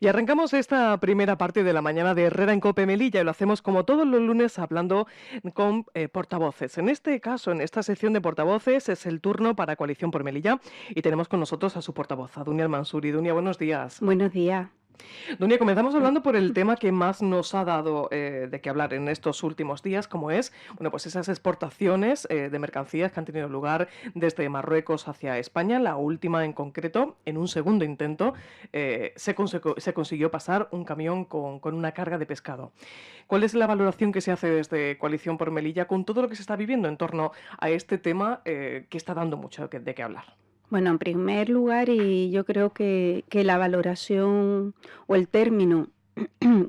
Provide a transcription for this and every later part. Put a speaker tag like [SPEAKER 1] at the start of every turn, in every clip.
[SPEAKER 1] Y arrancamos esta primera parte de la mañana de Herrera en Cope Melilla y lo hacemos como todos los lunes hablando con portavoces. En este caso, en esta sección de portavoces, es el turno para Coalición por Melilla y tenemos con nosotros a su portavoz, a Dunia Almansuri. Dunia, buenos días.
[SPEAKER 2] Buenos días.
[SPEAKER 1] Dunia, comenzamos hablando por el tema que más nos ha dado de qué hablar en estos últimos días, como es, bueno, pues esas exportaciones de mercancías que han tenido lugar desde Marruecos hacia España. La última en concreto, en un segundo intento, se consiguió pasar un camión con una carga de pescado. ¿Cuál es la valoración que se hace desde Coalición por Melilla con todo lo que se está viviendo en torno a este tema que está dando mucho de qué hablar?
[SPEAKER 2] Bueno, en primer lugar, y yo creo que la valoración o el término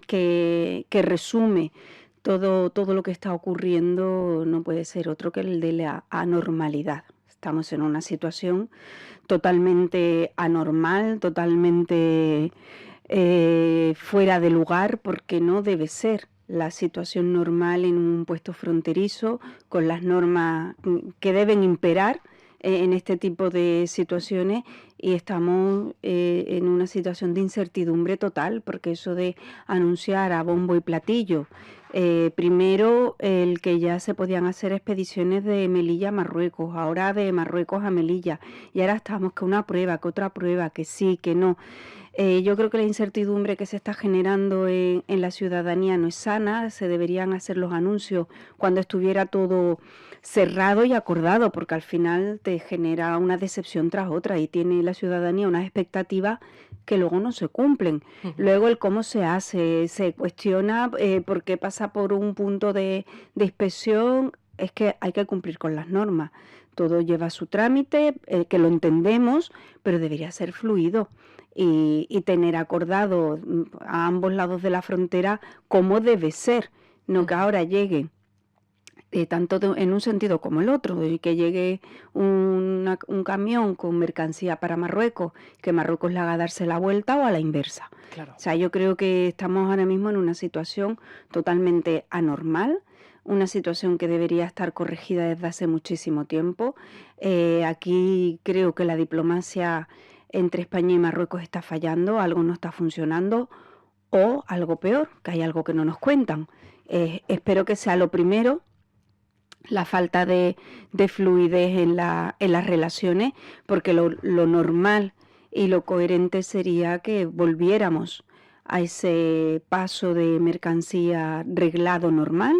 [SPEAKER 2] que resume todo lo que está ocurriendo no puede ser otro que el de la anormalidad. Estamos en una situación totalmente anormal, totalmente fuera de lugar, porque no debe ser la situación normal en un puesto fronterizo, con las normas que deben imperar en este tipo de situaciones, y estamos en una situación de incertidumbre total, porque eso de anunciar a bombo y platillo, primero el que ya se podían hacer expediciones de Melilla a Marruecos, ahora de Marruecos a Melilla, y ahora estamos que una prueba, que otra prueba, que sí, que no. Yo creo que la incertidumbre que se está generando en la ciudadanía no es sana. Se deberían hacer los anuncios cuando estuviera todo cerrado y acordado, porque al final te genera una decepción tras otra y tiene la ciudadanía unas expectativas que luego no se cumplen.
[SPEAKER 1] Ujú.
[SPEAKER 2] Luego el cómo se hace, se cuestiona por qué pasa por un punto de inspección. Es que hay que cumplir con las normas. Todo lleva su trámite, que lo entendemos, pero debería ser fluido y tener acordado a ambos lados de la frontera cómo debe ser, no que
[SPEAKER 1] Ujú.
[SPEAKER 2] ahora llegue en un sentido como el otro, y que llegue un camión con mercancía para Marruecos, que Marruecos le haga darse la vuelta, o a la inversa.
[SPEAKER 1] Claro.
[SPEAKER 2] O sea, yo creo que estamos ahora mismo en una situación totalmente anormal, una situación que debería estar corregida desde hace muchísimo tiempo. Aquí creo que la diplomacia entre España y Marruecos está fallando, algo no está funcionando, o algo peor, que hay algo que no nos cuentan. Espero que sea lo primero, la falta de fluidez en las relaciones, porque lo normal y lo coherente sería que volviéramos a ese paso de mercancía reglado normal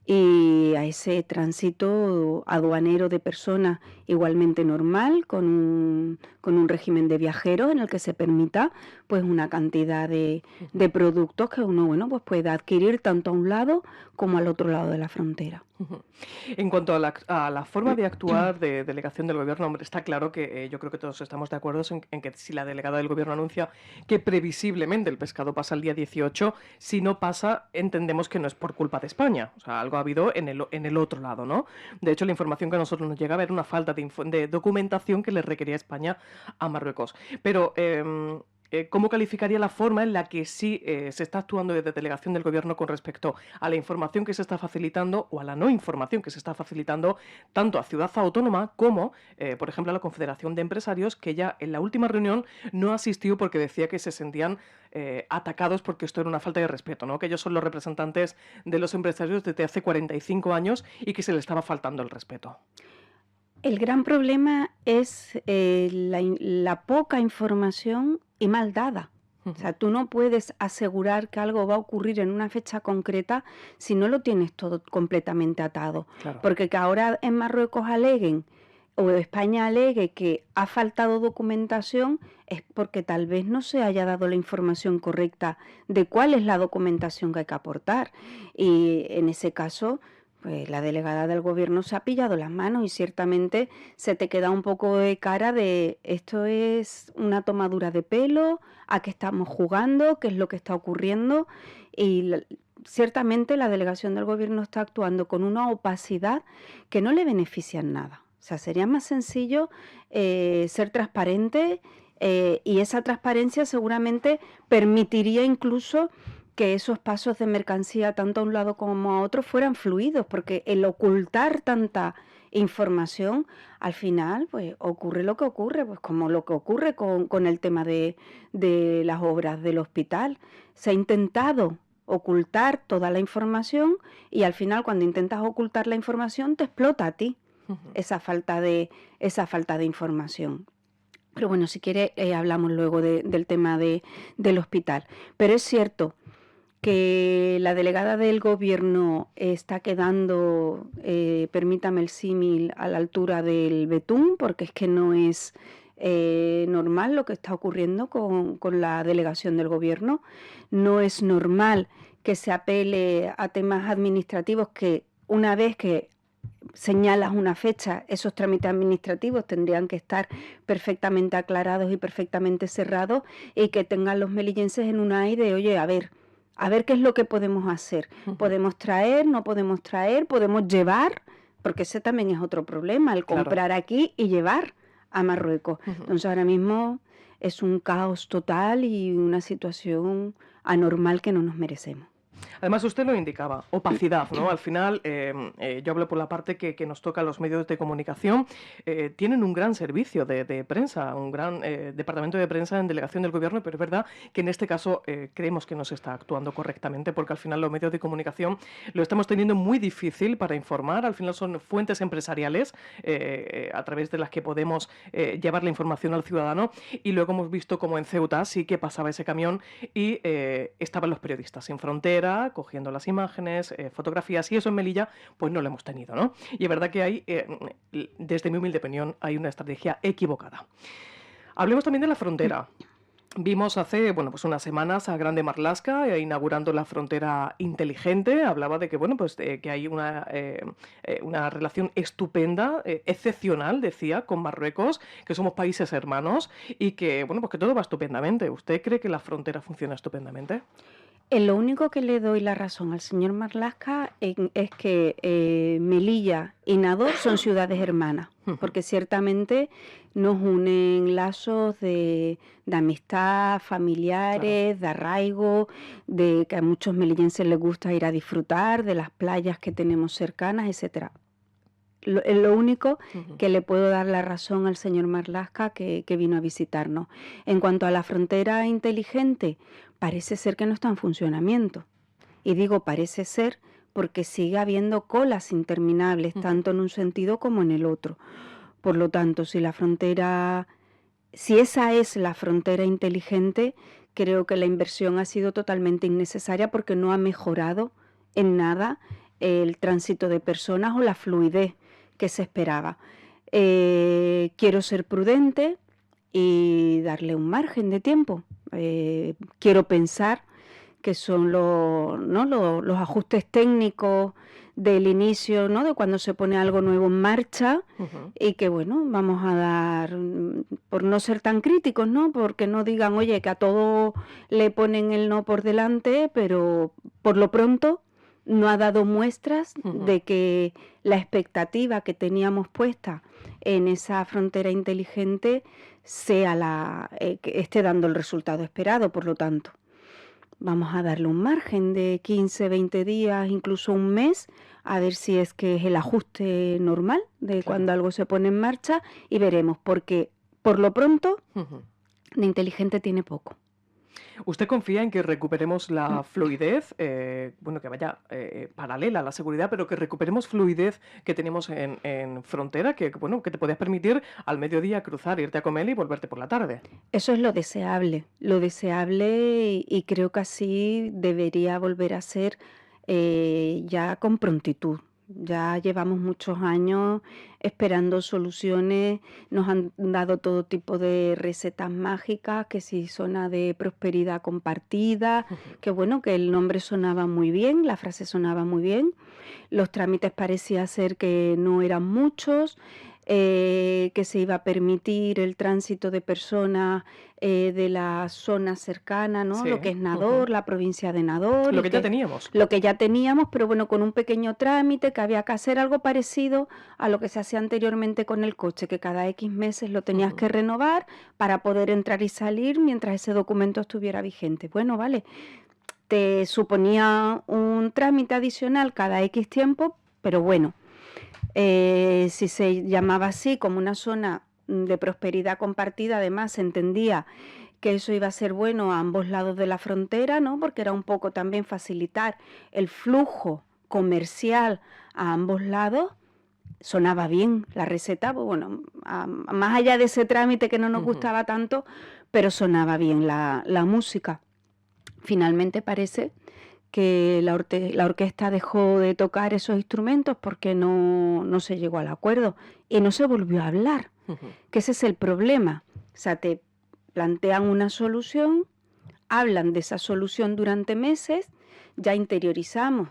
[SPEAKER 2] y a ese tránsito aduanero de personas igualmente normal, con un régimen de viajeros en el que se permita pues una cantidad de productos que uno, bueno, pues pueda adquirir tanto a un lado como al otro lado de la frontera.
[SPEAKER 1] Ujú. En cuanto a la forma de actuar de delegación del gobierno, hombre, está claro que yo creo que todos estamos de acuerdo en que si la delegada del gobierno anuncia que previsiblemente el pescado pasa el día 18, si no pasa, entendemos que no es por culpa de España. O sea, algo ha habido en el otro lado, ¿no? De hecho, la información que a nosotros nos llega a ver una falta de documentación que le requería España a Marruecos. Pero ¿cómo calificaría la forma en la que sí se está actuando desde delegación del gobierno con respecto a la información que se está facilitando o a la no información que se está facilitando tanto a Ciudad Autónoma como, por ejemplo, a la Confederación de Empresarios, que ya en la última reunión no asistió porque decía que se sentían atacados porque esto era una falta de respeto, ¿no? Que ellos son los representantes de los empresarios desde hace 45 años y que se les estaba faltando el respeto?
[SPEAKER 2] El gran problema es la poca información y mal dada. O
[SPEAKER 1] Ujú.
[SPEAKER 2] sea, tú no puedes asegurar que algo va a ocurrir en una fecha concreta si no lo tienes todo completamente atado.
[SPEAKER 1] Claro.
[SPEAKER 2] Porque que ahora en Marruecos aleguen o España alegue que ha faltado documentación es porque tal vez no se haya dado la información correcta de cuál es la documentación que hay que aportar. Y en ese caso, pues la delegada del gobierno se ha pillado las manos, y ciertamente se te queda un poco de cara de esto es una tomadura de pelo, a qué estamos jugando, qué es lo que está ocurriendo, y ciertamente la delegación del gobierno está actuando con una opacidad que no le beneficia en nada. O sea, sería más sencillo ser transparente, y esa transparencia seguramente permitiría incluso que esos pasos de mercancía tanto a un lado como a otro fueran fluidos, porque el ocultar tanta información, al final pues ocurre lo que ocurre, pues como lo que ocurre con el tema de las obras del hospital. Se ha intentado ocultar toda la información y al final cuando intentas ocultar la información te explota a ti
[SPEAKER 1] Ujú.
[SPEAKER 2] esa falta de información. Pero bueno, si quiere hablamos luego del tema del hospital. Pero es cierto que la delegada del gobierno está quedando, permítame el símil, a la altura del betún, porque es que no es normal lo que está ocurriendo con la delegación del gobierno. No es normal que se apele a temas administrativos que una vez que señalas una fecha, esos trámites administrativos tendrían que estar perfectamente aclarados y perfectamente cerrados y que tengan los melillenses en un aire de, oye, a ver qué es lo que podemos hacer.
[SPEAKER 1] Ujú.
[SPEAKER 2] ¿Podemos traer? ¿No podemos traer? ¿Podemos llevar? Porque ese también es otro problema, el
[SPEAKER 1] Claro.
[SPEAKER 2] comprar aquí y llevar a Marruecos.
[SPEAKER 1] Ujú.
[SPEAKER 2] Entonces ahora mismo es un caos total y una situación anormal que no nos merecemos.
[SPEAKER 1] Además, usted lo indicaba, opacidad, ¿no? Al final, yo hablo por la parte que nos toca a los medios de comunicación, tienen un gran servicio de prensa, un gran departamento de prensa en delegación del gobierno, pero es verdad que en este caso creemos que no se está actuando correctamente, porque al final los medios de comunicación lo estamos teniendo muy difícil para informar, al final son fuentes empresariales a través de las que podemos llevar la información al ciudadano, y luego hemos visto como en Ceuta sí que pasaba ese camión y estaban los periodistas sin frontera, cogiendo las imágenes, fotografías, y eso en Melilla pues no lo hemos tenido, ¿no? Y es verdad que hay, desde mi humilde opinión, hay una estrategia equivocada. Hablemos también de la frontera. Vimos hace, bueno, pues unas semanas a Grande Marlaska inaugurando la frontera inteligente. Hablaba de que, bueno, pues que hay una relación estupenda, excepcional, decía, con Marruecos, que somos países hermanos y que, bueno, pues que todo va estupendamente. ¿Usted cree que la frontera funciona estupendamente?
[SPEAKER 2] En lo único que le doy la razón al señor Marlaska es que Melilla y Nador son ciudades hermanas,
[SPEAKER 1] Ujú.
[SPEAKER 2] porque ciertamente nos unen lazos de amistad,
[SPEAKER 1] Claro.
[SPEAKER 2] familiares, de arraigo, de que a muchos melillenses les gusta ir a disfrutar, de las playas que tenemos cercanas, etcétera. Es lo único
[SPEAKER 1] Ujú.
[SPEAKER 2] que le puedo dar la razón al señor Marlaska que vino a visitarnos. En cuanto a la frontera inteligente, parece ser que no está en funcionamiento. Y digo parece ser porque sigue habiendo colas interminables,
[SPEAKER 1] Ujú.
[SPEAKER 2] tanto en un sentido como en el otro. Por lo tanto, si esa es la frontera inteligente, creo que la inversión ha sido totalmente innecesaria porque no ha mejorado en nada el tránsito de personas o la fluidez que se esperaba. Quiero ser prudente y darle un margen de tiempo. Quiero pensar que son ¿no? Los ajustes técnicos del inicio, ¿no? De cuando se pone algo nuevo en marcha
[SPEAKER 1] Ujú.
[SPEAKER 2] y que, bueno, vamos a dar, por no ser tan críticos, ¿no? Porque no digan, oye, que a todo le ponen el no por delante, pero por lo pronto no ha dado muestras
[SPEAKER 1] Ujú.
[SPEAKER 2] de que la expectativa que teníamos puesta en esa frontera inteligente sea que esté dando el resultado esperado, por lo tanto. Vamos a darle un margen de 15, 20 días, incluso un mes, a ver si es que es el ajuste normal de
[SPEAKER 1] Claro.
[SPEAKER 2] cuando algo se pone en marcha y veremos, porque por lo pronto
[SPEAKER 1] Ujú.
[SPEAKER 2] de inteligente tiene poco.
[SPEAKER 1] ¿Usted confía en que recuperemos la fluidez, bueno, que vaya paralela a la seguridad, pero que recuperemos fluidez que tenemos en frontera, bueno, que te podías permitir al mediodía cruzar, irte a comer y volverte por la tarde?
[SPEAKER 2] Eso es lo deseable y creo que así debería volver a ser ya con prontitud. Ya llevamos muchos años esperando soluciones, nos han dado todo tipo de recetas mágicas, que si zona de prosperidad compartida,
[SPEAKER 1] Ujú.
[SPEAKER 2] que bueno, que el nombre sonaba muy bien, la frase sonaba muy bien, los trámites parecía ser que no eran muchos, que se iba a permitir el tránsito de personas de la zona cercana, ¿no?
[SPEAKER 1] Sí.
[SPEAKER 2] Lo que es
[SPEAKER 1] Ujú.
[SPEAKER 2] Nador, la provincia de Nador,
[SPEAKER 1] Lo
[SPEAKER 2] y
[SPEAKER 1] que ya
[SPEAKER 2] que
[SPEAKER 1] teníamos.
[SPEAKER 2] lo que ya teníamos, pero bueno, con un pequeño trámite que había que hacer algo parecido a lo que se hacía anteriormente con el coche, que cada X meses lo tenías
[SPEAKER 1] Ujú.
[SPEAKER 2] que renovar para poder entrar y salir mientras ese documento estuviera vigente. Bueno, vale, te suponía un trámite adicional cada X tiempo, pero bueno. Si se llamaba así, como una zona de prosperidad compartida, además se entendía que eso iba a ser bueno a ambos lados de la frontera, ¿no? Porque era un poco también facilitar el flujo comercial a ambos lados. Sonaba bien la receta, pues bueno, más allá de ese trámite que no nos
[SPEAKER 1] Ujú.
[SPEAKER 2] gustaba tanto, pero sonaba bien la música. Finalmente parece que la orquesta dejó de tocar esos instrumentos porque no se llegó al acuerdo y no se volvió a hablar,
[SPEAKER 1] Ujú.
[SPEAKER 2] que ese es el problema. O sea, te plantean una solución, hablan de esa solución durante meses, ya interiorizamos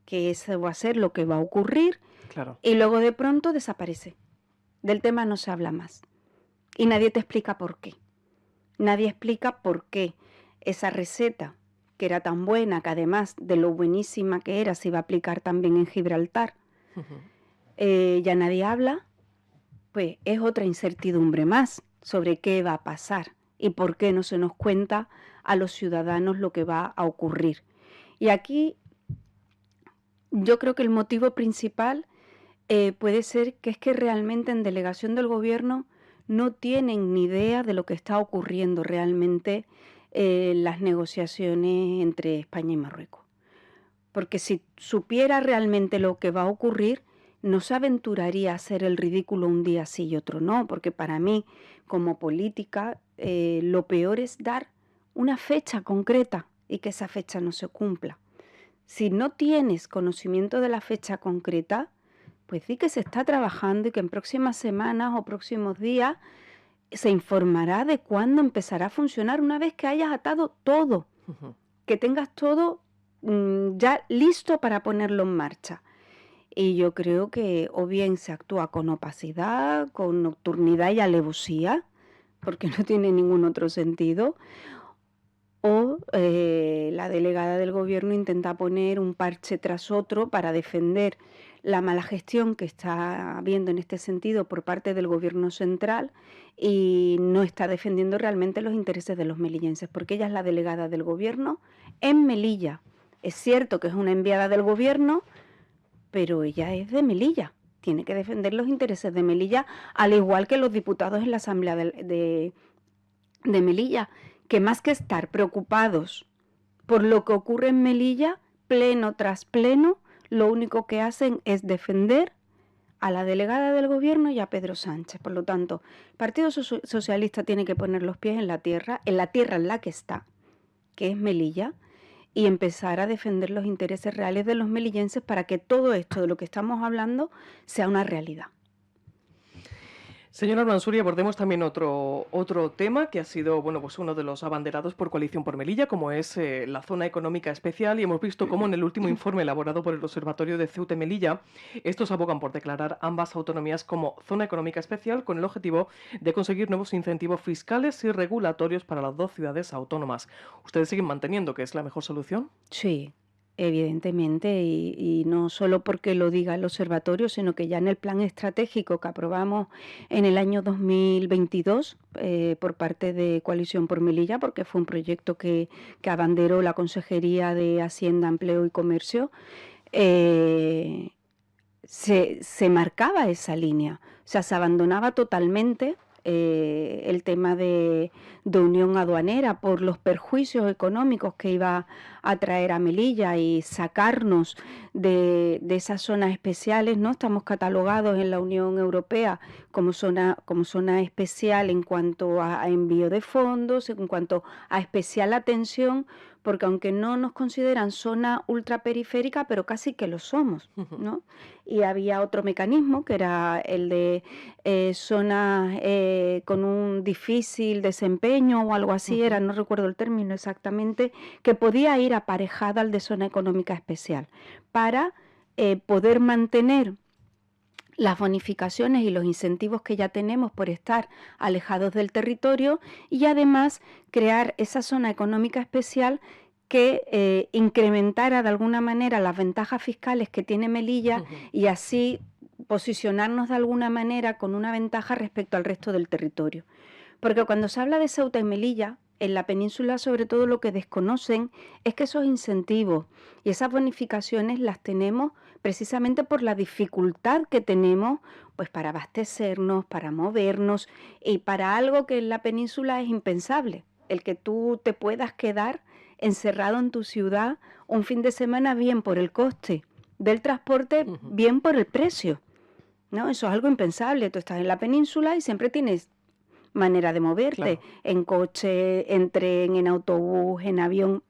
[SPEAKER 2] que eso va a ser lo que va a ocurrir
[SPEAKER 1] Claro.
[SPEAKER 2] y luego de pronto desaparece. Del tema no se habla más y nadie te explica por qué. Nadie explica por qué esa receta, que era tan buena, que además de lo buenísima que era, se iba a aplicar también en Gibraltar,
[SPEAKER 1] Ujú.
[SPEAKER 2] ya nadie habla, pues es otra incertidumbre más sobre qué va a pasar y por qué no se nos cuenta a los ciudadanos lo que va a ocurrir. Y aquí yo creo que el motivo principal puede ser que es que realmente en delegación del gobierno no tienen ni idea de lo que está ocurriendo realmente en las negociaciones entre España y Marruecos. Porque si supiera realmente lo que va a ocurrir, no se aventuraría a hacer el ridículo un día sí y otro no, porque para mí, como política, lo peor es dar una fecha concreta y que esa fecha no se cumpla. Si no tienes conocimiento de la fecha concreta, pues sí que se está trabajando y que en próximas semanas o próximos días se informará de cuándo empezará a funcionar una vez que hayas atado todo,
[SPEAKER 1] Ujú.
[SPEAKER 2] que tengas todo ya listo para ponerlo en marcha. Y yo creo que o bien se actúa con opacidad, con nocturnidad y alevosía, porque no tiene ningún otro sentido, o la delegada del gobierno intenta poner un parche tras otro para defender la mala gestión que está habiendo en este sentido por parte del gobierno central y no está defendiendo realmente los intereses de los melillenses, porque ella es la delegada del gobierno en Melilla. Es cierto que es una enviada del gobierno, pero ella es de Melilla. Tiene que defender los intereses de Melilla, al igual que los diputados en la Asamblea de Melilla, que más que estar preocupados por lo que ocurre en Melilla, pleno tras pleno, lo único que hacen es defender a la delegada del gobierno y a Pedro Sánchez. Por lo tanto, el Partido Socialista tiene que poner los pies en la tierra en la que está, que es Melilla, y empezar a defender los intereses reales de los melillenses para que todo esto de lo que estamos hablando sea una realidad.
[SPEAKER 1] Señora Mansuri, abordemos también otro tema que ha sido, bueno, pues uno de los abanderados por Coalición por Melilla, como es la zona económica especial, y hemos visto cómo en el último informe elaborado por el Observatorio de Ceuta y Melilla, estos abogan por declarar ambas autonomías como zona económica especial con el objetivo de conseguir nuevos incentivos fiscales y regulatorios para las dos ciudades autónomas. ¿Ustedes siguen manteniendo que es la mejor solución?
[SPEAKER 2] Sí, evidentemente, y no solo porque lo diga el observatorio, sino que ya en el plan estratégico que aprobamos en el año 2022 por parte de Coalición por Melilla, porque fue un proyecto que abanderó la Consejería de Hacienda, Empleo y Comercio, eh, se marcaba esa línea, o sea, se abandonaba totalmente el tema de unión aduanera por los perjuicios económicos que iba a traer a Melilla y sacarnos de esas zonas especiales, ¿no? Estamos catalogados en la Unión Europea como zona especial en cuanto a envío de fondos, en cuanto a especial atención, porque aunque no nos consideran zona ultraperiférica, pero casi que lo somos,
[SPEAKER 1] Ujú.
[SPEAKER 2] ¿no? Y había otro mecanismo que era el de zonas con un difícil desempeño o algo así, era,
[SPEAKER 1] Ujú.
[SPEAKER 2] no recuerdo el término exactamente, que podía ir aparejada al de zona económica especial para poder mantener las bonificaciones y los incentivos que ya tenemos por estar alejados del territorio y además crear esa zona económica especial que incrementara de alguna manera las ventajas fiscales que tiene Melilla
[SPEAKER 1] Ujú.
[SPEAKER 2] y así posicionarnos de alguna manera con una ventaja respecto al resto del territorio. Porque cuando se habla de Ceuta y Melilla, en la península sobre todo lo que desconocen es que esos incentivos y esas bonificaciones las tenemos precisamente por la dificultad que tenemos pues para abastecernos, para movernos y para algo que en la península es impensable, el que tú te puedas quedar encerrado en tu ciudad un fin de semana, bien por el coste del transporte,
[SPEAKER 1] Ujú.
[SPEAKER 2] bien por el precio, ¿no? Eso es algo impensable. Tú estás en la península y siempre tienes manera de moverte,
[SPEAKER 1] Claro.
[SPEAKER 2] en coche, en tren, en autobús, en avión,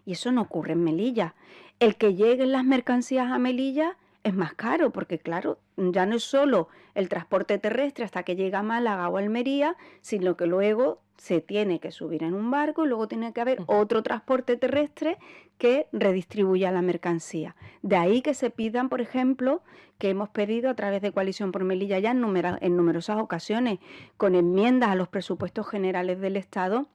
[SPEAKER 2] y eso no ocurre en Melilla. El que lleguen las mercancías a Melilla es más caro, porque claro, ya no es solo el transporte terrestre hasta que llega a Málaga o Almería, sino que luego se tiene que subir en un barco y luego tiene que haber
[SPEAKER 1] Ujú.
[SPEAKER 2] otro transporte terrestre que redistribuya la mercancía. De ahí que se pidan, por ejemplo, que hemos pedido a través de Coalición por Melilla ya en numerosas ocasiones, con enmiendas a los presupuestos generales del Estado,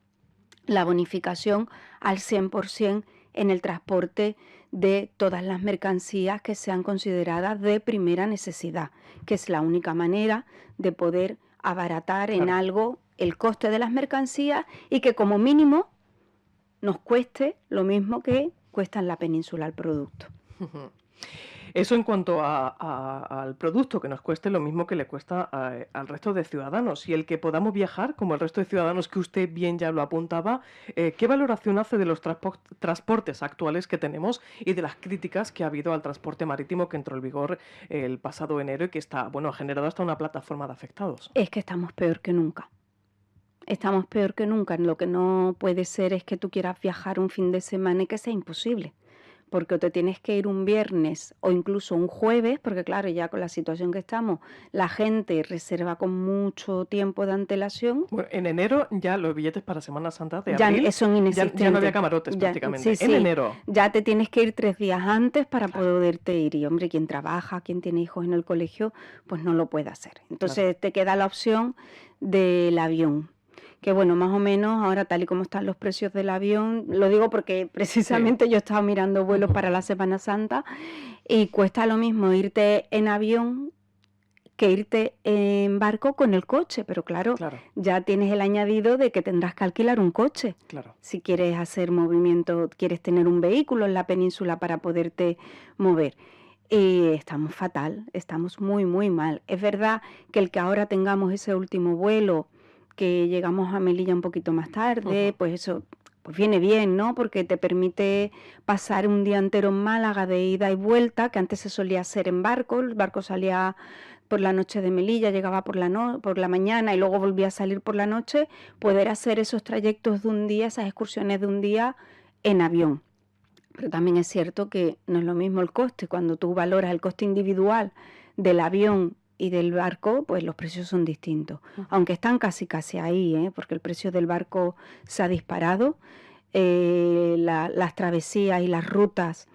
[SPEAKER 2] la bonificación al 100% en el transporte de todas las mercancías que sean consideradas de primera necesidad, que es la única manera de poder abaratar en
[SPEAKER 1] Claro.
[SPEAKER 2] algo el coste de las mercancías y que como mínimo nos cueste lo mismo que cuesta en la península el producto.
[SPEAKER 1] Ujú. Eso en cuanto al producto, que nos cueste lo mismo que le cuesta al resto de ciudadanos. Y el que podamos viajar, como el resto de ciudadanos, que usted bien ya lo apuntaba, ¿qué valoración hace de los transportes actuales que tenemos y de las críticas que ha habido al transporte marítimo que entró en vigor el pasado enero y que está, bueno, ha generado hasta una plataforma de afectados?
[SPEAKER 2] Es que estamos peor que nunca. Estamos peor que nunca. Lo que no puede ser es que tú quieras viajar un fin de semana y que sea imposible, porque o te tienes que ir un viernes o incluso un jueves, porque claro, ya con la situación que estamos, la gente reserva con mucho tiempo de antelación,
[SPEAKER 1] Bueno, en enero ya los billetes para Semana Santa de
[SPEAKER 2] ya
[SPEAKER 1] abril
[SPEAKER 2] son
[SPEAKER 1] ya no había
[SPEAKER 2] inexistentes.
[SPEAKER 1] camarotes
[SPEAKER 2] Ya, sí,
[SPEAKER 1] prácticamente. En
[SPEAKER 2] sí,
[SPEAKER 1] enero.
[SPEAKER 2] ya te tienes que ir 3 días antes para
[SPEAKER 1] Claro,
[SPEAKER 2] poderte ir. Y hombre, quien trabaja, quien tiene hijos en el colegio, pues no lo puede hacer.
[SPEAKER 1] claro.
[SPEAKER 2] Entonces te queda la opción del avión. Que bueno, más o menos ahora tal y como están los precios del avión, lo digo porque
[SPEAKER 1] Sí.
[SPEAKER 2] precisamente yo he estado mirando vuelos
[SPEAKER 1] Ujú.
[SPEAKER 2] para la Semana Santa y cuesta lo mismo irte en avión que irte en barco con el coche, pero claro,
[SPEAKER 1] Claro,
[SPEAKER 2] ya tienes el añadido de que tendrás que alquilar un coche.
[SPEAKER 1] claro.
[SPEAKER 2] Si quieres hacer movimiento, quieres tener un vehículo en la península para poderte mover. Y estamos fatal, estamos muy, muy mal. Es verdad que el que ahora tengamos ese último vuelo, que llegamos a Melilla un poquito más tarde,
[SPEAKER 1] Ujú.
[SPEAKER 2] pues eso pues viene bien, ¿no? Porque te permite pasar un día entero en Málaga de ida y vuelta, que antes se solía hacer en barco. El barco salía por la noche de Melilla, llegaba por la mañana y luego volvía a salir por la noche, poder hacer esos trayectos de un día, esas excursiones de un día en avión. Pero también es cierto que no es lo mismo el coste. Cuando tú valoras el coste individual del avión y del barco, pues los precios son distintos.
[SPEAKER 1] Ujú.
[SPEAKER 2] Aunque están casi ahí, porque el precio del barco se ha disparado, las travesías y las rutas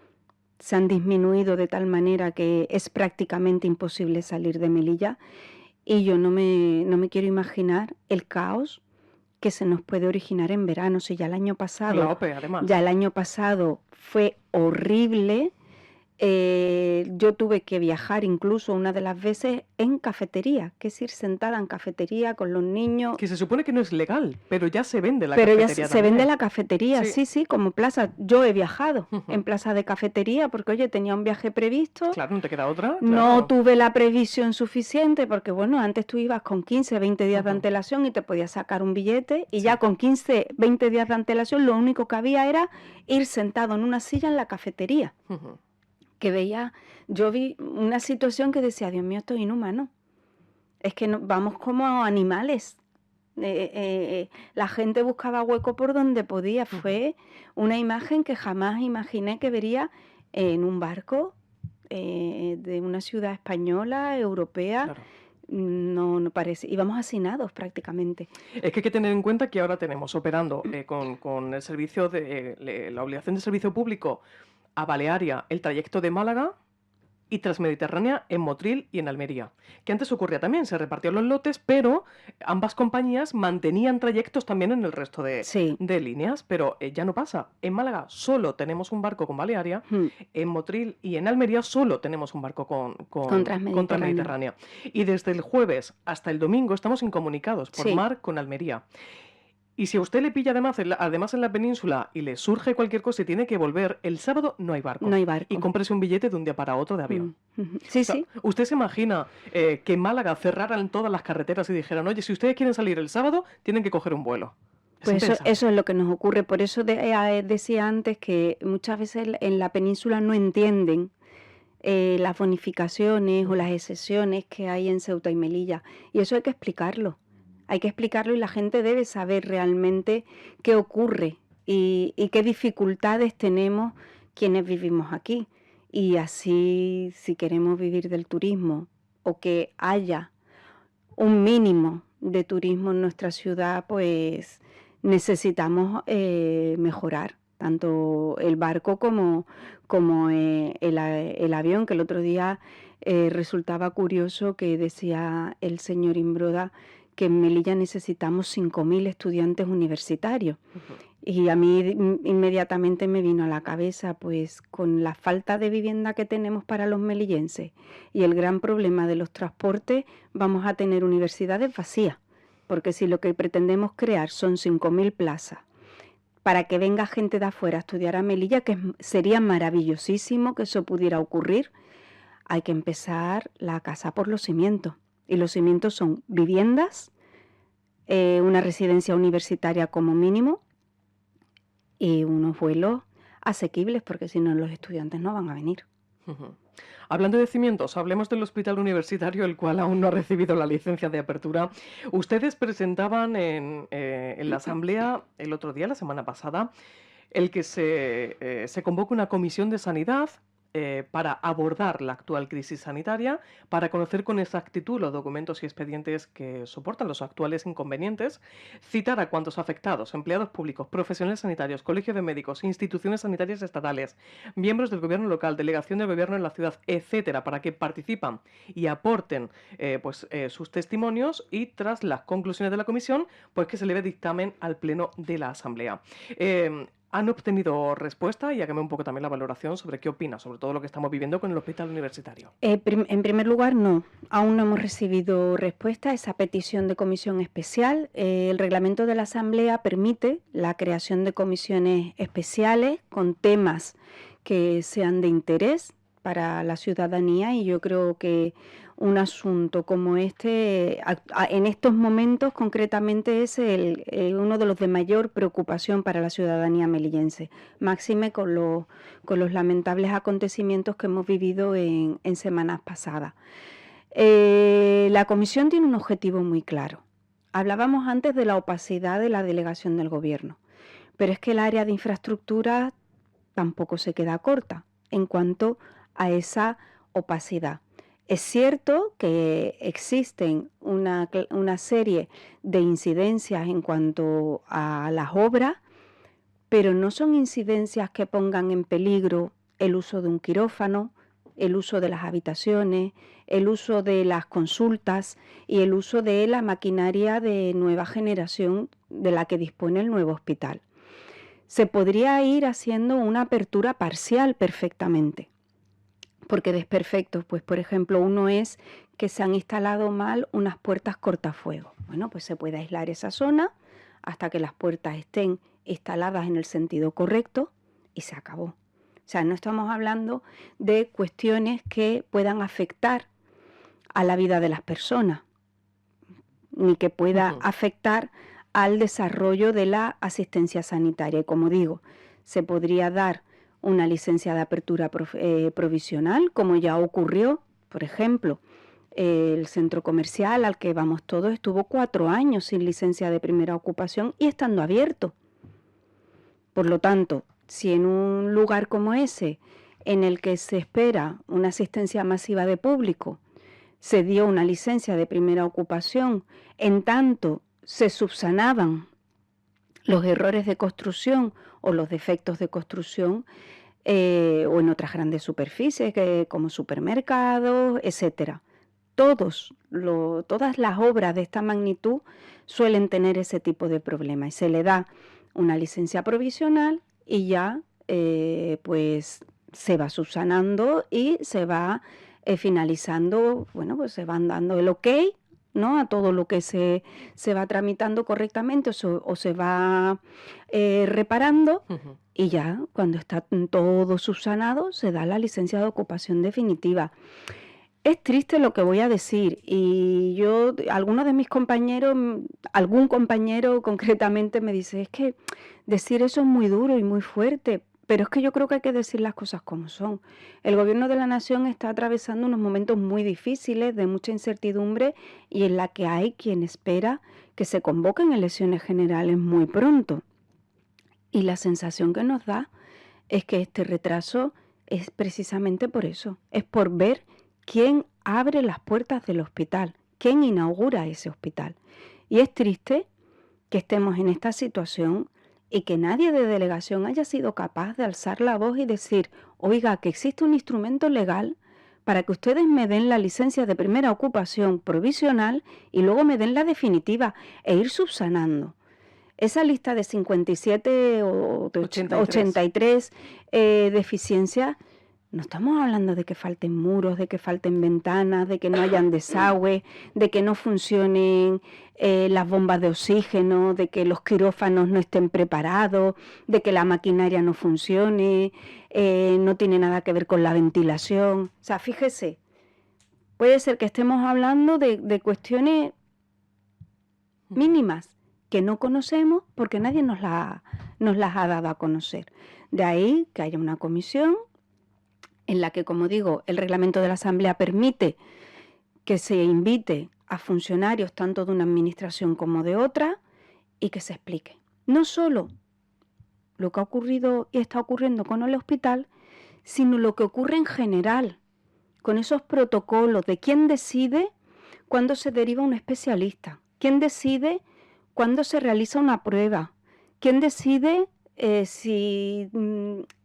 [SPEAKER 2] se han disminuido de tal manera que es prácticamente imposible salir de Melilla y yo no me quiero imaginar el caos que se nos puede originar en verano. Si
[SPEAKER 1] Con la OPE, además.
[SPEAKER 2] ya el año pasado fue horrible, yo tuve que viajar incluso una de las veces en cafetería, que es ir sentada en cafetería con los niños.
[SPEAKER 1] Que se supone que no es legal, pero ya se vende la
[SPEAKER 2] Pero ya
[SPEAKER 1] cafetería
[SPEAKER 2] se vende
[SPEAKER 1] también.
[SPEAKER 2] la cafetería,
[SPEAKER 1] Sí.
[SPEAKER 2] sí, sí, como plaza. Yo he viajado
[SPEAKER 1] Ujú.
[SPEAKER 2] en plaza de cafetería porque, oye, tenía un viaje previsto,
[SPEAKER 1] Claro, no te queda otra,
[SPEAKER 2] no
[SPEAKER 1] claro.
[SPEAKER 2] tuve la previsión suficiente porque, bueno, antes tú ibas con 15, 20 días de
[SPEAKER 1] Ujú.
[SPEAKER 2] antelación y te podías sacar un billete y ya
[SPEAKER 1] Sí.
[SPEAKER 2] con 15, 20 días de antelación lo único que había era ir sentado en una silla en la cafetería.
[SPEAKER 1] Ujú.
[SPEAKER 2] Que veía, yo vi una situación que decía, Dios mío, esto es inhumano. Es que vamos como animales. La gente buscaba hueco por donde podía.
[SPEAKER 1] Ujú.
[SPEAKER 2] Fue una imagen que jamás imaginé que vería en un barco de una ciudad española, europea.
[SPEAKER 1] Claro.
[SPEAKER 2] No parece. Íbamos hacinados prácticamente.
[SPEAKER 1] Es que hay que tener en cuenta que ahora tenemos operando con el servicio la obligación de servicio público a Balearia el trayecto de Málaga y Transmediterránea en Motril y en Almería. Que antes ocurría también, se repartían los lotes, pero ambas compañías mantenían trayectos también en el resto
[SPEAKER 2] Sí.
[SPEAKER 1] de líneas, pero ya no pasa. En Málaga solo tenemos un barco con Balearia,
[SPEAKER 2] Mm,
[SPEAKER 1] en Motril y en Almería solo tenemos un barco
[SPEAKER 2] con
[SPEAKER 1] con
[SPEAKER 2] Transmediterráneo.
[SPEAKER 1] Transmediterránea. Y desde el jueves hasta el domingo estamos incomunicados por
[SPEAKER 2] Sí.
[SPEAKER 1] mar con Almería. Y si a usted le pilla además en la península y le surge cualquier cosa y tiene que volver, el sábado no hay
[SPEAKER 2] No
[SPEAKER 1] barco.
[SPEAKER 2] hay
[SPEAKER 1] Y
[SPEAKER 2] barco.
[SPEAKER 1] cómprese un billete de un día para otro de avión.
[SPEAKER 2] Sí,
[SPEAKER 1] O sea,
[SPEAKER 2] sí.
[SPEAKER 1] ¿usted se imagina que en Málaga cerraran todas las carreteras y dijeran, oye, si ustedes quieren salir el sábado, tienen que coger un vuelo? Es
[SPEAKER 2] Pues
[SPEAKER 1] impensable.
[SPEAKER 2] eso es lo que nos ocurre. Por eso decía antes que muchas veces en la península no entienden las bonificaciones o las excepciones que hay en Ceuta y Melilla. Y eso hay que explicarlo. Hay que explicarlo y la gente debe saber realmente qué ocurre y qué dificultades tenemos quienes vivimos aquí. Y así, si queremos vivir del turismo o que haya un mínimo de turismo en nuestra ciudad, pues necesitamos mejorar tanto el barco como el avión, que el otro día resultaba curioso que decía el señor Imbroda que en Melilla necesitamos 5.000 estudiantes universitarios.
[SPEAKER 1] Ujú.
[SPEAKER 2] Y a mí inmediatamente me vino a la cabeza, pues con la falta de vivienda que tenemos para los melillenses y el gran problema de los transportes, vamos a tener universidades vacías, porque si lo que pretendemos crear son 5.000 plazas para que venga gente de afuera a estudiar a Melilla, que sería maravillosísimo que eso pudiera ocurrir, hay que empezar la casa por los cimientos. Y los cimientos son viviendas, una residencia universitaria como mínimo, y unos vuelos asequibles, porque si no los estudiantes no van a venir.
[SPEAKER 1] Ujú. Hablando de cimientos, hablemos del hospital universitario, el cual aún no ha recibido la licencia de apertura. Ustedes presentaban en la asamblea el otro día, la semana pasada, el que se convoque una comisión de sanidad para abordar la actual crisis sanitaria, para conocer con exactitud los documentos y expedientes que soportan los actuales inconvenientes, citar a cuantos afectados, empleados públicos, profesionales sanitarios, colegios de médicos, instituciones sanitarias estatales, miembros del gobierno local, delegación del gobierno en la ciudad, etcétera, para que participan y aporten sus testimonios y tras las conclusiones de la comisión, pues que se eleve dictamen al pleno de la asamblea. ¿Han obtenido respuesta? Y hágame un poco también la valoración sobre qué opina, sobre todo lo que estamos viviendo con el hospital universitario.
[SPEAKER 2] En primer lugar, no. Aún no hemos recibido respuesta a esa petición de comisión especial. El reglamento de la Asamblea permite la creación de comisiones especiales con temas que sean de interés para la ciudadanía y yo creo que un asunto como este, en estos momentos concretamente es uno de los de mayor preocupación para la ciudadanía melillense, máxime con los lamentables acontecimientos que hemos vivido en semanas pasadas. La comisión tiene un objetivo muy claro. Hablábamos antes de la opacidad de la delegación del gobierno, pero es que el área de infraestructura tampoco se queda corta en cuanto a esa opacidad. Es cierto que existen una serie de incidencias en cuanto a las obras, pero no son incidencias que pongan en peligro el uso de un quirófano, el uso de las habitaciones, el uso de las consultas y el uso de la maquinaria de nueva generación de la que dispone el nuevo hospital. Se podría ir haciendo una apertura parcial perfectamente, porque desperfectos, pues por ejemplo, uno es que se han instalado mal unas puertas cortafuegos. Bueno, pues se puede aislar esa zona hasta que las puertas estén instaladas en el sentido correcto y se acabó. O sea, no estamos hablando de cuestiones que puedan afectar a la vida de las personas, ni que pueda afectar al desarrollo de la asistencia sanitaria. Y como digo, se podría dar una licencia de apertura provisional, como ya ocurrió, por ejemplo, el centro comercial al que vamos todos estuvo 4 años sin licencia de primera ocupación y estando abierto. Por lo tanto, si en un lugar como ese, en el que se espera una asistencia masiva de público, se dio una licencia de primera ocupación, en tanto se subsanaban los errores de construcción o los defectos de construcción, o en otras grandes superficies como supermercados, etcétera. Todas las obras de esta magnitud suelen tener ese tipo de problema y se le da una licencia provisional y ya pues se va subsanando y se va finalizando, bueno, pues se van dando el ok ¿no? A todo lo que se va tramitando correctamente o se va reparando,
[SPEAKER 1] Ujú.
[SPEAKER 2] y ya cuando está todo subsanado se da la licencia de ocupación definitiva. Es triste lo que voy a decir, y yo, algunos de mis compañeros, algún compañero concretamente me dice, es que decir eso es muy duro y muy fuerte, pero es que yo creo que hay que decir las cosas como son. El gobierno de la nación está atravesando unos momentos muy difíciles, de mucha incertidumbre, y en la que hay quien espera que se convoquen elecciones generales muy pronto. Y la sensación que nos da es que este retraso es precisamente por eso, es por ver quién abre las puertas del hospital, quién inaugura ese hospital. Y es triste que estemos en esta situación y que nadie de delegación haya sido capaz de alzar la voz y decir, oiga, que existe un instrumento legal para que ustedes me den la licencia de primera ocupación provisional y luego me den la definitiva, e ir subsanando. Esa lista de 57 o de
[SPEAKER 1] 83.
[SPEAKER 2] 83 deficiencias, no estamos hablando de que falten muros, de que falten ventanas, de que no hayan desagüe, de que no funcionen las bombas de oxígeno, de que los quirófanos no estén preparados, de que la maquinaria no funcione, no tiene nada que ver con la ventilación. O sea, fíjese, puede ser que estemos hablando de cuestiones mínimas que no conocemos porque nadie nos las ha dado a conocer. De ahí que haya una comisión en la que, como digo, el reglamento de la Asamblea permite que se invite a funcionarios tanto de una administración como de otra y que se explique. No solo lo que ha ocurrido y está ocurriendo con el hospital, sino lo que ocurre en general, con esos protocolos de quién decide cuándo se deriva un especialista, quién decide cuándo se realiza una prueba, quién decide si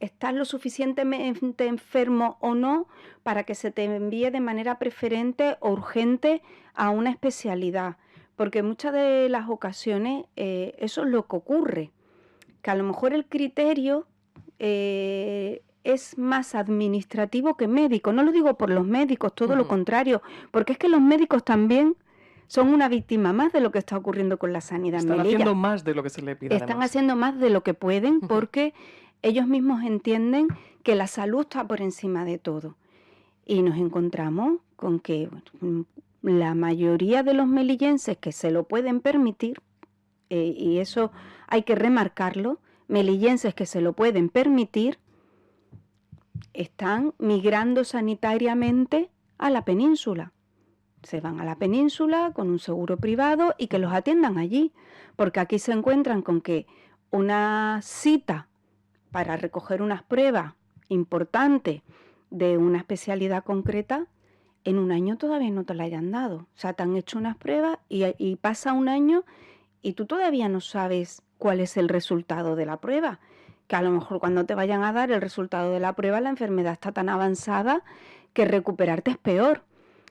[SPEAKER 2] estás lo suficientemente enfermo o no para que se te envíe de manera preferente o urgente a una especialidad. Porque muchas de las ocasiones eso es lo que ocurre, que a lo mejor el criterio es más administrativo que médico. No lo digo por los médicos, todo lo contrario, porque es que los médicos también son una víctima más de lo que está ocurriendo con la sanidad en
[SPEAKER 1] Están
[SPEAKER 2] Melilla.
[SPEAKER 1] haciendo más de lo que se le pide,
[SPEAKER 2] Están
[SPEAKER 1] además.
[SPEAKER 2] haciendo más de lo que pueden porque ellos mismos entienden que la salud está por encima de todo. Y nos encontramos con que la mayoría de los melillenses que se lo pueden permitir, y eso hay que remarcarlo, melillenses que se lo pueden permitir, están migrando sanitariamente a la península. Se van a la península con un seguro privado y que los atiendan allí, porque aquí se encuentran con que una cita para recoger unas pruebas importantes de una especialidad concreta, en un año todavía no te la hayan dado. O sea, te han hecho unas pruebas y pasa un año y tú todavía no sabes cuál es el resultado de la prueba, que a lo mejor cuando te vayan a dar el resultado de la prueba la enfermedad está tan avanzada que recuperarte es peor.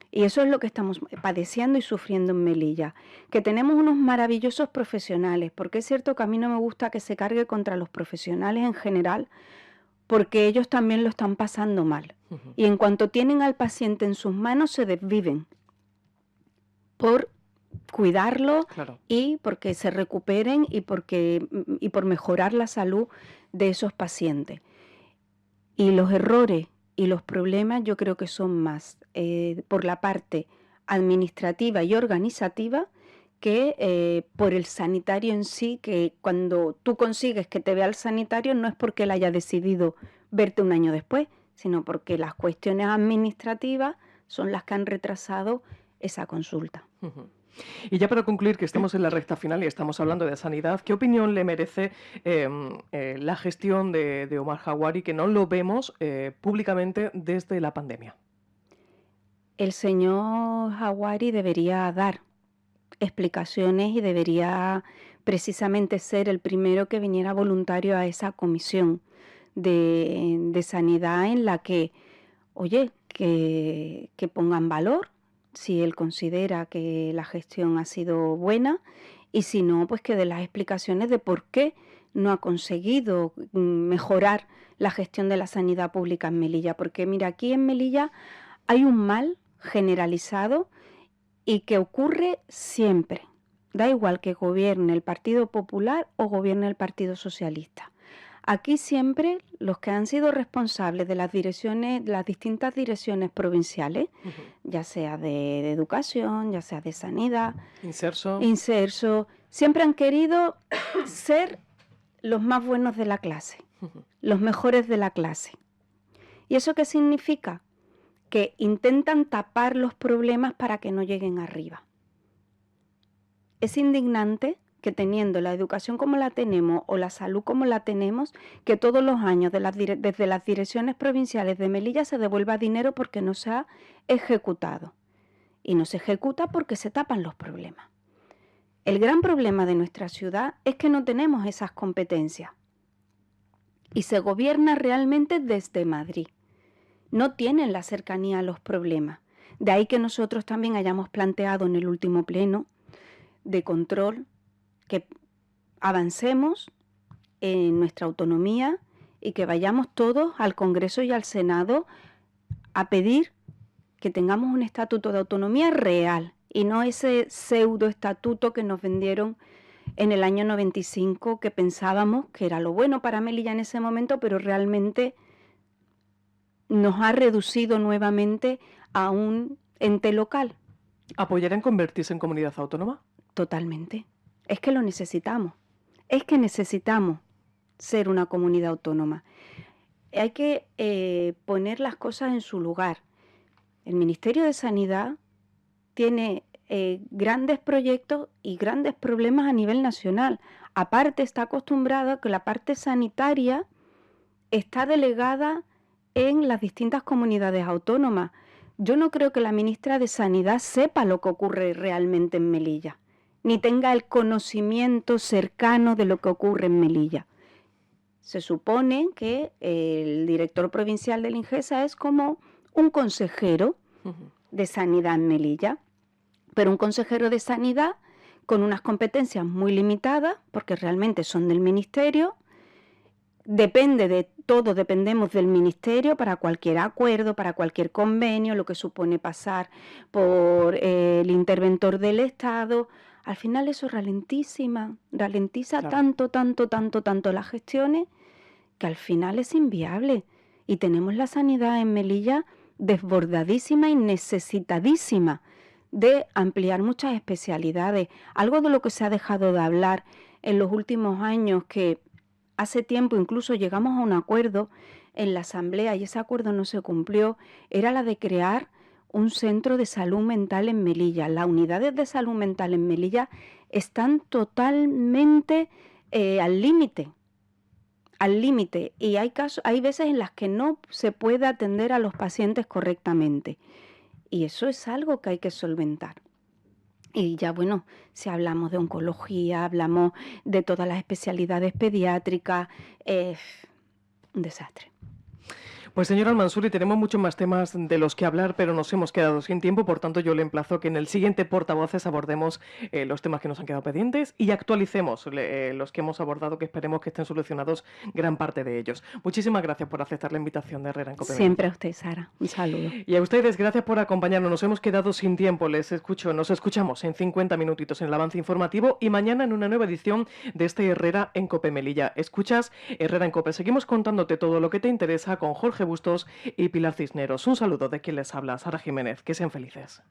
[SPEAKER 2] Y eso es lo que estamos padeciendo y sufriendo en Melilla, que tenemos unos maravillosos profesionales, porque es cierto que a mí no me gusta que se cargue contra los profesionales en general, porque ellos también lo están pasando mal. Y en cuanto tienen al paciente en sus manos, se desviven por cuidarlo,
[SPEAKER 1] Claro.
[SPEAKER 2] y porque se recuperen y por mejorar la salud de esos pacientes. Y los errores y los problemas yo creo que son más por la parte administrativa y organizativa que por el sanitario en sí, que cuando tú consigues que te vea el sanitario no es porque él haya decidido verte un año después, sino porque las cuestiones administrativas son las que han retrasado esa consulta.
[SPEAKER 1] Y ya para concluir, que estamos en la recta final y estamos hablando de sanidad, ¿qué opinión le merece la gestión de Omar Jawari, que no lo vemos públicamente desde la pandemia?
[SPEAKER 2] El señor Jawari debería dar explicaciones y debería precisamente ser el primero que viniera voluntario a esa comisión de sanidad en la que, oye, que pongan valor si él considera que la gestión ha sido buena, y si no, pues que dé las explicaciones de por qué no ha conseguido mejorar la gestión de la sanidad pública en Melilla. Porque mira, aquí en Melilla hay un mal generalizado y que ocurre siempre. Da igual que gobierne el Partido Popular o gobierne el Partido Socialista. Aquí siempre los que han sido responsables de las distintas direcciones provinciales, ya sea de educación, ya sea de sanidad, Inserso, siempre han querido ser los más buenos de la clase, los mejores de la clase. ¿Y eso qué significa? Que intentan tapar los problemas para que no lleguen arriba. Es indignante que teniendo la educación como la tenemos o la salud como la tenemos, que todos los años desde las direcciones provinciales de Melilla se devuelva dinero porque no se ha ejecutado. Y no se ejecuta porque se tapan los problemas. El gran problema de nuestra ciudad es que no tenemos esas competencias. Y se gobierna realmente desde Madrid. No tienen la cercanía a los problemas. De ahí que nosotros también hayamos planteado en el último pleno de control que avancemos en nuestra autonomía y que vayamos todos al Congreso y al Senado a pedir que tengamos un estatuto de autonomía real y no ese pseudo estatuto que nos vendieron en el año 95, que pensábamos que era lo bueno para Melilla en ese momento, pero realmente nos ha reducido nuevamente a un ente local.
[SPEAKER 1] ¿Apoyarán convertirse en comunidad autónoma?
[SPEAKER 2] Totalmente. Es que lo necesitamos. Es que necesitamos ser una comunidad autónoma. Hay que poner las cosas en su lugar. El Ministerio de Sanidad tiene grandes proyectos y grandes problemas a nivel nacional. Aparte, está acostumbrado a que la parte sanitaria está delegada en las distintas comunidades autónomas. Yo no creo que la ministra de Sanidad sepa lo que ocurre realmente en Melilla, ni tenga el conocimiento cercano de lo que ocurre en Melilla. Se supone que el director provincial del INGESA es como un consejero de sanidad en Melilla, pero un consejero de sanidad con unas competencias muy limitadas, porque realmente son del ministerio. Depende de todo, dependemos del ministerio para cualquier acuerdo, para cualquier convenio, lo que supone pasar por el interventor del Estado. Al final eso ralentiza claro. tanto las gestiones, que al final es inviable. Y tenemos la sanidad en Melilla desbordadísima y necesitadísima de ampliar muchas especialidades. Algo de lo que se ha dejado de hablar en los últimos años, que hace tiempo incluso llegamos a un acuerdo en la Asamblea y ese acuerdo no se cumplió, era la de crear un centro de salud mental en Melilla. Las unidades de salud mental en Melilla están totalmente al límite. Y hay veces en las que no se puede atender a los pacientes correctamente. Y eso es algo que hay que solventar. Y ya, bueno, si hablamos de oncología, hablamos de todas las especialidades pediátricas, un desastre.
[SPEAKER 1] Pues señor Al-Mansuri, tenemos muchos más temas de los que hablar, pero nos hemos quedado sin tiempo, por tanto yo le emplazo que en el siguiente Portavoces abordemos los temas que nos han quedado pendientes y actualicemos los que hemos abordado, que esperemos que estén solucionados gran parte de ellos. Muchísimas gracias por aceptar la invitación de Herrera en COPE.
[SPEAKER 2] Siempre a usted, Sara. Un saludo.
[SPEAKER 1] Y a ustedes, gracias por acompañarnos. Nos hemos quedado sin tiempo. Nos escuchamos en 50 minutitos en el avance informativo y mañana en una nueva edición de este Herrera en COPE Melilla. Escuchas Herrera en COPE. Seguimos contándote todo lo que te interesa con Jorge Bustos y Pilar Cisneros. Un saludo de quien les habla, Sara Jiménez. Que sean felices.